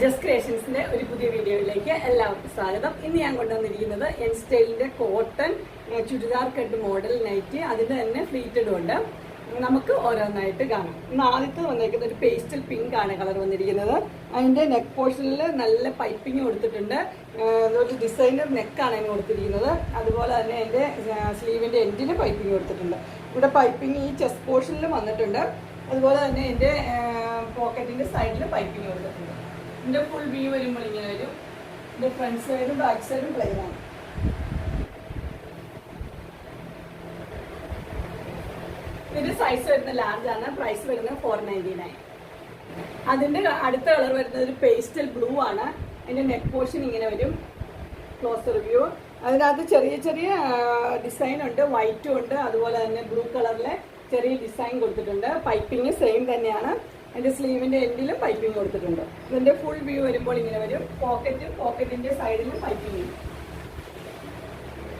Just ക്രിയേഷൻസിന്റെ ഒരു പുതിയ വീഡിയോയിലേക്ക് എല്ലാവർക്കും സ്വാഗതം. ഇന്ന് ഞാൻ കൊണ്ടുവന്നിരിക്കുന്നത് എൻ സ്റ്റൈലിന്റെ cotton churidar cut model nighty, അതിന്റെ തന്നെ ഫ്ലീറ്റഡും ഉണ്ട്. നമുക്ക് ഓരോന്നായിട്ട് കാണാം. ഇന്ന് ആദ്യത്തെ വന്നിരിക്കുന്നത് ഒരു പേസ്റ്റൽ പിങ്ക് ആണ് കളർ വന്നിരിക്കുന്നത്. അതിന്റെ നെക്ക് പോർഷനിൽ നല്ല പൈപ്പിംഗ് കൊടുത്തിട്ടുണ്ട്. ഒരു ഡിസൈനർ നെക്കാണ് അതിന് കൊടുത്തിരിക്കുന്നത്. അതുപോലെ തന്നെ അതിന്റെ സ്ലീവിന്റെ എൻഡിന് പൈപ്പിംഗ് കൊടുത്തിട്ടുണ്ട്. ഇവിടെ പൈപ്പിംഗ് ഈ ചെസ്റ്റ് പോർഷനിൽ വന്നിട്ടുണ്ട്. അതുപോലെ തന്നെ അതിന്റെ പോക്കറ്റിന്റെ സൈഡിൽ പൈപ്പിംഗ് കൊടുത്തിട്ടുണ്ട്. ഇതിന്റെ ഫുൾ വ്യൂ വരുമ്പോൾ ഇങ്ങനെ വരും. ഇതിന്റെ ഫ്രണ്ട് സൈഡും ബാക്ക് സൈഡും പ്ലെയിൻ ആണ്. ഇതിന്റെ സൈസ് വരുന്ന ലാർജ് ആണ്. പ്രൈസ് വരുന്നത് 499. അതിന്റെ അടുത്ത കളർ വരുന്നത് ഒരു പേസ്റ്റൽ ബ്ലൂ ആണ്. അതിന്റെ നെക്ക് പോർഷൻ ഇങ്ങനെ വരും. Closer view. അതിനകത്ത് ചെറിയ ചെറിയ ഡിസൈൻ ഉണ്ട്. വൈറ്റും ഉണ്ട്. അതുപോലെ തന്നെ ബ്ലൂ കളറിലെ ചെറിയ ഡിസൈൻ കൊടുത്തിട്ടുണ്ട്. പൈപ്പിംഗ് സെയിം തന്നെയാണ്. അതിന്റെ സ്ലീവിന്റെ എൻഡിലും പൈപ്പിംഗ് കൊടുത്തിട്ടുണ്ട്. ഇതിന്റെ ഫുൾ വ്യൂ വരുമ്പോൾ ഇങ്ങനെ വരും. പോക്കറ്റിന്റെ സൈഡിലും പൈപ്പിംഗ്.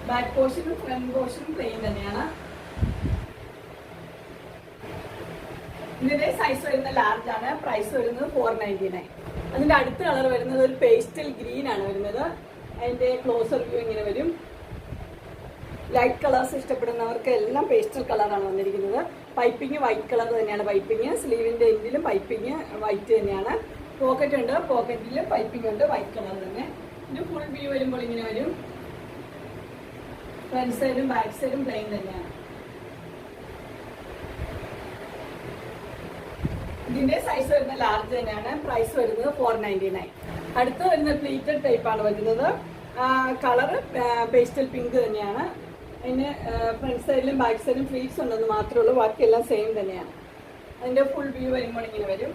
ബാക്ക് പോർഷനും ഫ്രണ്ട് പോർഷനും പ്ലെയിൻ തന്നെയാണ്. ഇതിന്റെ സൈസ് വരുന്ന ലാർജ് ആണ്. പ്രൈസ് വരുന്നത് 499. അതിന്റെ അടുത്ത കളർ വരുന്നത് ഒരു പേസ്റ്റൽ ഗ്രീൻ ആണ് വരുന്നത്. അതിന്റെ ക്ലോസർ വ്യൂ ഇങ്ങനെ വരും. ലൈറ്റ് കളേഴ്സ് ഇഷ്ടപ്പെടുന്നവർക്ക് എല്ലാം പേസ്റ്റൽ കളറാണ് വന്നിരിക്കുന്നത്. പൈപ്പിംഗ് വൈറ്റ് കളർ തന്നെയാണ്. പൈപ്പിംഗ് സ്ലീവിന്റെ എൻഡിലും പൈപ്പിംഗ് വൈറ്റ് തന്നെയാണ്. പോക്കറ്റ് ഉണ്ട്. പോക്കറ്റിൽ പൈപ്പിംഗ് ഉണ്ട്. വൈറ്റ് കളർ തന്നെ. ഇതിന്റെ ഫുൾ വ്യൂ വരുമ്പോൾ ഇങ്ങനെ വരും. ഫ്രണ്ട് സൈഡും ബാക്ക് സൈഡും പ്ലെയിൻ തന്നെയാണ്. ഇതിന്റെ സൈസ് വരുന്ന ലാർജ് തന്നെയാണ്. പ്രൈസ് വരുന്നത് 499. അടുത്ത് വരുന്ന പ്ലീറ്റഡ് ടൈപ്പാണ് വരുന്നത്. കളർ പേസ്റ്റൽ പിങ്ക് തന്നെയാണ്. അതിന് ഫ്രണ്ട് സൈഡിലും ബാക്ക് സൈഡിലും ഫ്ലീറ്റ്സ് ഉണ്ടെന്ന് മാത്രമേ ഉള്ളൂ. ബാക്കിയെല്ലാം സെയിം തന്നെയാണ്. അതിന്റെ ഫുൾ വ്യൂ വരുമ്പോൾ ഇങ്ങനെ വരും.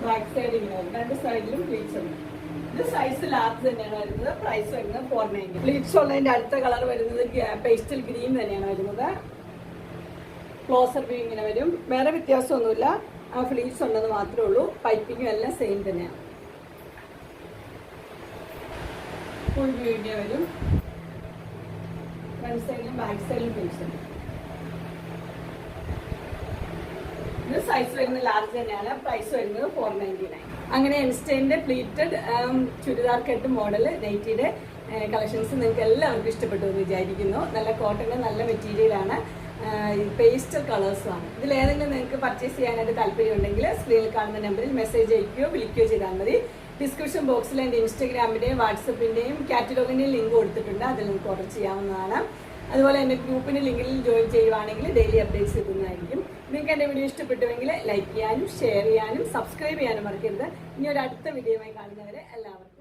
ബാക്ക് സൈഡ് ഇങ്ങനെ വരും. രണ്ട് സൈഡിലും ഫ്ലീറ്റ്സ് ഉണ്ട്. ഇത് സൈസ് ലാർജ് തന്നെയാണ് വരുന്നത്. പ്രൈസ് വരുന്നത് 490. ഫ്ലീറ്റ്സ് ഉള്ളതിന്റെ അടുത്ത കളർ വരുന്നത് പേസ്റ്റൽ ഗ്രീൻ തന്നെയാണ് വരുന്നത്. ക്ലോസർ വ്യൂ ഇങ്ങനെ വരും. വേറെ വ്യത്യാസമൊന്നുമില്ല. ആ ഫ്ലീറ്റ്സ് ഉണ്ടെന്ന് മാത്രമേ ഉള്ളൂ. പൈപ്പിങ്ങും എല്ലാം സെയിം തന്നെയാണ്. ഫുൾ വ്യൂ ഇങ്ങനെ വരും. ഫ്രണ്ട് സൈഡിലും ബാക്ക് സൈഡിലും ഫ്ലീറ്റ്സ് ഉണ്ട്. ഇത് സൈസ് വരുന്ന ലാർജ് തന്നെയാണ്. പ്രൈസ് വരുന്നത് 499. അങ്ങനെ ഇൻസ്റ്റൈലിന്റെ പ്ലീറ്റഡ് ചുരിദാർ കട്ട് മോഡൽ നൈറ്റിയുടെ കളക്ഷൻസ് നിങ്ങൾക്ക് എല്ലാവർക്കും ഇഷ്ടപ്പെട്ടു എന്ന് വിചാരിക്കുന്നു. നല്ല കോട്ടന്റെ നല്ല മെറ്റീരിയലാണ്. പേസ്റ്റൽ കളേഴ്സുമാണ്. ഇതിലേതെങ്കിലും നിങ്ങൾക്ക് പർച്ചേസ് ചെയ്യാനായിട്ട് താല്പര്യമുണ്ടെങ്കിൽ സ്ക്രീനിൽ കാണുന്ന നമ്പറിൽ മെസ്സേജ് അയക്കുകയോ വിളിക്കുകയോ ചെയ്താൽ മതി. ഡിസ്ക്രിപ്ഷൻ ബോക്സിൽ എൻ്റെ ഇൻസ്റ്റഗ്രാമിൻ്റെയും വാട്സപ്പിൻ്റെയും കാറ്റലോഗിൻ്റെയും ലിങ്ക് കൊടുത്തിട്ടുണ്ട്. അതിൽ നിങ്ങൾക്ക് ഓർഡർ ചെയ്യാവുന്നതാണ്. അതുപോലെ എൻ്റെ ഗ്രൂപ്പിൻ്റെ ലിങ്കിൽ ജോയിൻ ചെയ്യുവാണെങ്കിൽ ഡെയിലി അപ്ഡേറ്റ്സ് കിട്ടുന്നതായിരിക്കും. നിങ്ങൾക്ക് എൻ്റെ വീഡിയോ ഇഷ്ടപ്പെട്ടുവെങ്കിൽ ലൈക്ക് ചെയ്യാനും ഷെയർ ചെയ്യാനും സബ്സ്ക്രൈബ് ചെയ്യാനും മറക്കരുത്. ഇനി ഒരു അടുത്ത വീഡിയോയുമായി കാണുന്നവരെ എല്ലാവർക്കും